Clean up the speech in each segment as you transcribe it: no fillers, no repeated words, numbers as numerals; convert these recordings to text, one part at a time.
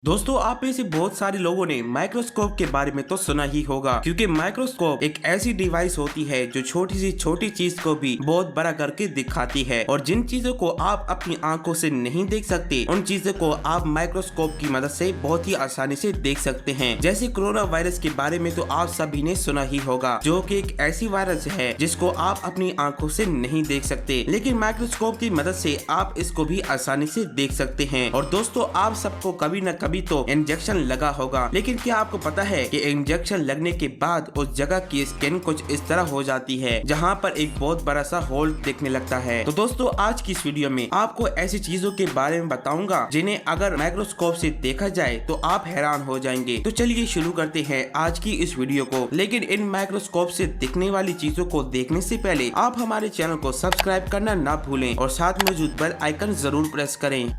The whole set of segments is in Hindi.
दोस्तों, आप में से बहुत सारे लोगों ने माइक्रोस्कोप के बारे में तो सुना ही होगा, क्योंकि माइक्रोस्कोप एक ऐसी डिवाइस होती है जो छोटी सी छोटी चीज को भी बहुत बड़ा करके दिखाती है। और जिन चीजों को आप अपनी आंखों से नहीं देख सकते, उन चीजों को आप माइक्रोस्कोप की मदद से बहुत ही आसानी से देख सकते हैं। जैसे कोरोना वायरस के बारे में तो आप सभी ने सुना ही होगा, जो कि एक ऐसी वायरस है जिसको आप अपनी आंखों से नहीं देख सकते, लेकिन माइक्रोस्कोप की मदद से आप इसको भी आसानी से देख सकते हैं। और दोस्तों, आप सबको कभी न कभी तो इंजेक्शन लगा होगा, लेकिन क्या आपको पता है कि इंजेक्शन लगने के बाद उस जगह की स्किन कुछ इस तरह हो जाती है जहां पर एक बहुत बड़ा सा होल दिखने लगता है। तो दोस्तों, आज की इस वीडियो में आपको ऐसी चीजों के बारे में बताऊंगा जिन्हें अगर माइक्रोस्कोप से देखा जाए तो आप हैरान हो जाएंगे। तो चलिए शुरू करते हैं आज की इस वीडियो को। लेकिन इन माइक्रोस्कोप से दिखने वाली चीजों को देखने से पहले आप हमारे चैनल को सब्सक्राइब करना ना भूलें और साथ मौजूद बेल आइकन जरूर प्रेस करें।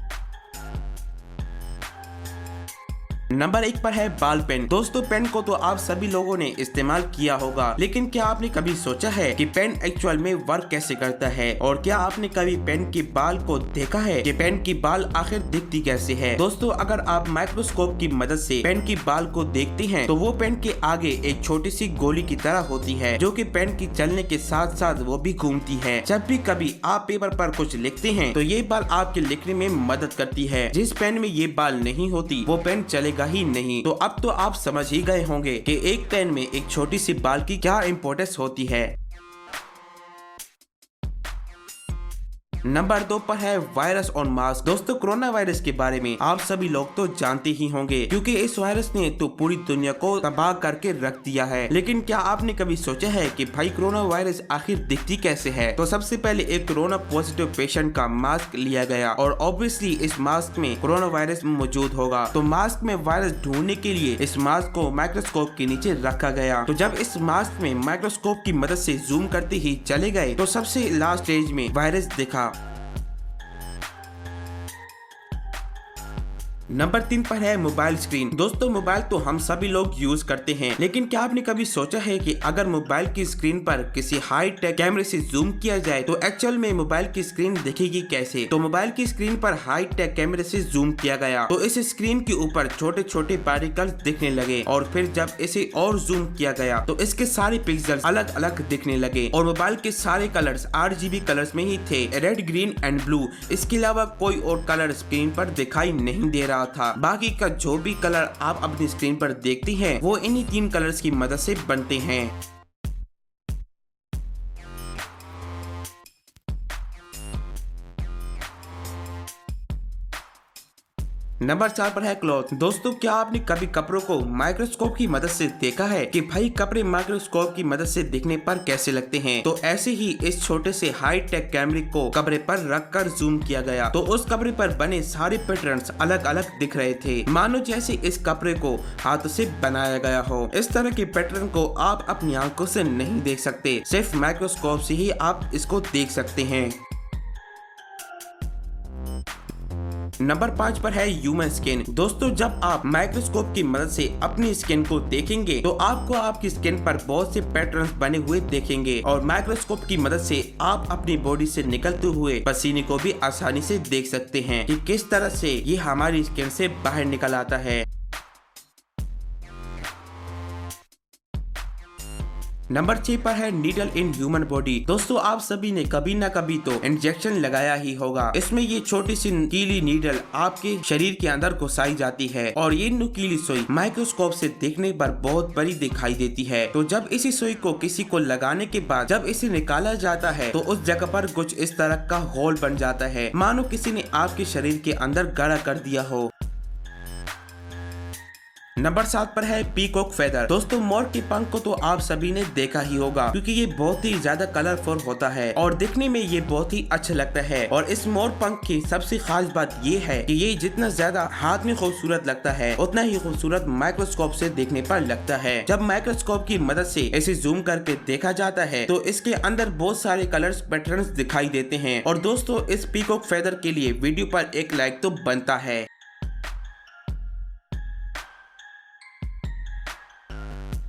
नंबर 1 पर है बॉल पेन। दोस्तों, पेन को तो आप सभी लोगों ने इस्तेमाल किया होगा, लेकिन क्या आपने कभी सोचा है कि पेन एक्चुअल में वर्क कैसे करता है? और क्या आपने कभी पेन की बाल को देखा है कि पेन की बाल आखिर दिखती कैसे है? दोस्तों, अगर आप माइक्रोस्कोप की मदद से पेन की बाल को देखते हैं तो वो पेन के आगे एक छोटी सी गोली की तरह होती है, जो कि पेन की चलने के साथ साथ वो भी घूमती है। जब भी कभी आप पेपर पर कुछ लिखते हैं तो ये बाल आपके लिखने में मदद करती है। जिस पेन में ये बाल नहीं होती वो पेन चलेगा ही नहीं। तो अब तो आप समझ ही गए होंगे कि एक पेन में एक छोटी सी बाल की क्या इंपॉर्टेंस होती है। नंबर 2 पर है वायरस और मास्क। दोस्तों, कोरोना वायरस के बारे में आप सभी लोग तो जानते ही होंगे, क्योंकि इस वायरस ने तो पूरी दुनिया को तबाह करके रख दिया है। लेकिन क्या आपने कभी सोचा है कि भाई कोरोना वायरस आखिर दिखती कैसे है? तो सबसे पहले एक कोरोना पॉजिटिव पेशेंट का मास्क लिया गया और ऑब्वियसली इस मास्क में कोरोना वायरस मौजूद होगा। तो मास्क में वायरस ढूंढने के लिए इस मास्क को माइक्रोस्कोप के नीचे रखा गया। तो जब इस मास्क में माइक्रोस्कोप की मदद से जूम करते ही चले गए तो सबसे लास्ट स्टेज में वायरस दिखा। नंबर 3 पर है मोबाइल स्क्रीन। दोस्तों, मोबाइल तो हम सभी लोग यूज करते हैं, लेकिन क्या आपने कभी सोचा है कि अगर मोबाइल की स्क्रीन पर किसी हाई टेक कैमरे से जूम किया जाए तो एक्चुअल में मोबाइल की स्क्रीन दिखेगी कैसे? तो मोबाइल की स्क्रीन पर हाई टेक कैमरे से जूम किया गया तो इस स्क्रीन के ऊपर छोटे छोटे पार्टिकल्स दिखने लगे, और फिर जब इसे और जूम किया गया तो इसके सारे पिक्सल्स अलग अलग दिखने लगे। और मोबाइल के सारे कलर्स RGB कलर्स में ही थे, रेड, ग्रीन एंड ब्लू। इसके अलावा कोई और कलर स्क्रीन पर दिखाई नहीं दे रहा था। बाकी का जो भी कलर आप अपनी स्क्रीन पर देखते हैं वो इन्हीं 3 कलर्स की मदद से बनते हैं। नंबर 4 पर है क्लॉथ। दोस्तों, क्या आपने कभी कपड़ों को माइक्रोस्कोप की मदद से देखा है कि भाई कपड़े माइक्रोस्कोप की मदद से दिखने पर कैसे लगते हैं? तो ऐसे ही इस छोटे से हाई टेक कैमरे को कपड़े पर रखकर जूम किया गया तो उस कपड़े पर बने सारे पैटर्न्स अलग अलग दिख रहे थे, मानो जैसे इस कपड़े को हाथ से बनाया गया हो। इस तरह के पैटर्न को आप अपनी आंखों से नहीं देख सकते, सिर्फ माइक्रोस्कोप से ही आप इसको देख सकते हैं। नंबर 5 पर है ह्यूमन स्किन। दोस्तों, जब आप माइक्रोस्कोप की मदद से अपनी स्किन को देखेंगे तो आपको आपकी स्किन पर बहुत से पैटर्न्स बने हुए देखेंगे, और माइक्रोस्कोप की मदद से आप अपनी बॉडी से निकलते हुए पसीने को भी आसानी से देख सकते हैं कि किस तरह से ये हमारी स्किन से बाहर निकल आता है। नंबर 6 पर है नीडल इन ह्यूमन बॉडी। दोस्तों, आप सभी ने कभी ना कभी तो इंजेक्शन लगाया ही होगा। इसमें ये छोटी सी नुकीली नीडल आपके शरीर के अंदर घुसाई जाती है, और ये नुकीली सुई माइक्रोस्कोप से देखने पर बहुत बड़ी दिखाई देती है। तो जब इसी सुई को किसी को लगाने के बाद जब इसे निकाला जाता है तो उस जगह पर कुछ इस तरह का होल बन जाता है, मानो किसी ने आपके शरीर के अंदर गड़ा कर दिया हो। नंबर 7 पर है पीकॉक फेदर। दोस्तों, मोर के पंख को तो आप सभी ने देखा ही होगा, क्योंकि ये बहुत ही ज्यादा कलरफुल होता है और दिखने में ये बहुत ही अच्छा लगता है। और इस मोर पंख की सबसे खास बात ये है कि ये जितना ज्यादा हाथ में खूबसूरत लगता है उतना ही खूबसूरत माइक्रोस्कोप से देखने पर लगता है। जब माइक्रोस्कोप की मदद से इसे जूम करके देखा जाता है तो इसके अंदर बहुत सारे कलर्स पैटर्न्स दिखाई देते हैं। और दोस्तों, इस पीकॉक फेदर के लिए वीडियो पर एक लाइक तो बनता है।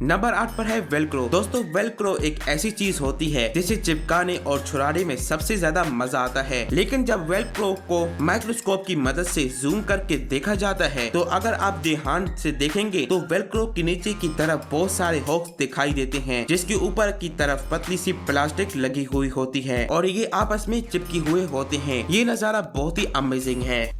नंबर 8 पर है वेलक्रो। दोस्तों वेलक्रो एक ऐसी चीज होती है जिसे चिपकाने और छुड़ाने में सबसे ज्यादा मजा आता है, लेकिन जब वेलक्रो को माइक्रोस्कोप की मदद से जूम करके देखा जाता है तो अगर आप ध्यान से देखेंगे तो वेलक्रो के नीचे की तरफ बहुत सारे हुक्स दिखाई देते हैं, जिसके ऊपर की तरफ पतली सी प्लास्टिक लगी हुई होती है और ये आपस में चिपकी हुए होते हैं। ये नजारा बहुत ही अमेजिंग है।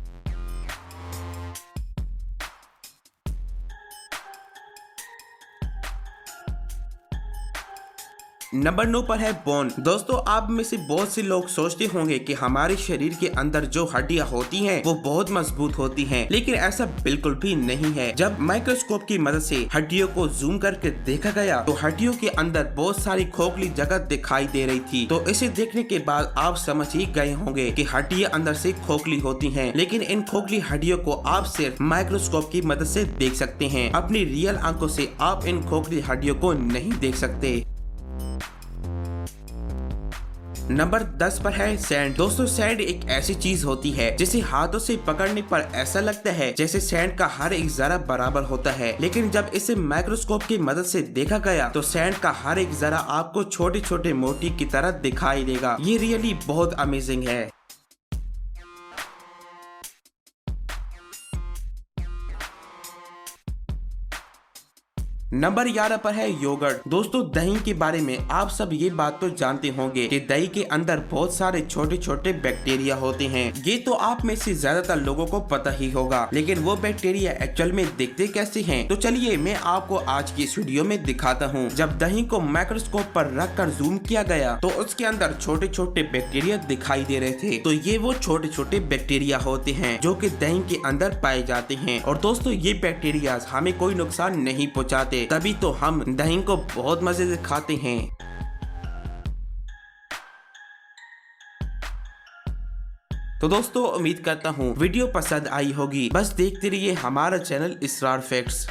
नंबर 9 पर है बोन। दोस्तों आप में से बहुत से लोग सोचते होंगे कि हमारे शरीर के अंदर जो हड्डियां होती हैं वो बहुत मजबूत होती हैं, लेकिन ऐसा बिल्कुल भी नहीं है। जब माइक्रोस्कोप की मदद से हड्डियों को जूम करके देखा गया तो हड्डियों के अंदर बहुत सारी खोखली जगह दिखाई दे रही थी। तो इसे देखने के बाद आप समझ ही गए होंगे कि हड्डियां अंदर से खोखली होती हैं, लेकिन इन खोखली हड्डियों को आप सिर्फ माइक्रोस्कोप की मदद से देख सकते हैं। अपनी रियल आंखों से आप इन खोखली हड्डियों को नहीं देख सकते। नंबर 10 पर है सैंड। दोस्तों सैंड एक ऐसी चीज होती है जिसे हाथों से पकड़ने पर ऐसा लगता है जैसे सैंड का हर एक जरा बराबर होता है, लेकिन जब इसे माइक्रोस्कोप की मदद से देखा गया तो सैंड का हर एक जरा आपको छोटे छोटे मोती की तरह दिखाई देगा। ये रियली बहुत अमेजिंग है। नंबर 11 पर है योगर्ट। दोस्तों दही के बारे में आप सब ये बात तो जानते होंगे कि दही के अंदर बहुत सारे छोटे छोटे बैक्टीरिया होते हैं। ये तो आप में से ज्यादातर लोगों को पता ही होगा, लेकिन वो बैक्टीरिया एक्चुअल में दिखते कैसे हैं? तो चलिए मैं आपको आज की इस वीडियो में दिखाता हूँ। जब दही को माइक्रोस्कोप पर रख कर जूम किया गया तो उसके अंदर छोटे छोटे बैक्टीरिया दिखाई दे रहे थे। तो ये वो छोटे छोटे बैक्टीरिया होते हैं जो कि दही के अंदर पाए जाते हैं। और दोस्तों ये बैक्टीरिया हमें कोई नुकसान नहीं पहुँचाते, तभी तो हम दही को बहुत मजे से खाते हैं। तो दोस्तों उम्मीद करता हूँ वीडियो पसंद आई होगी। बस देखते रहिए हमारा चैनल इसरार फैक्ट्स।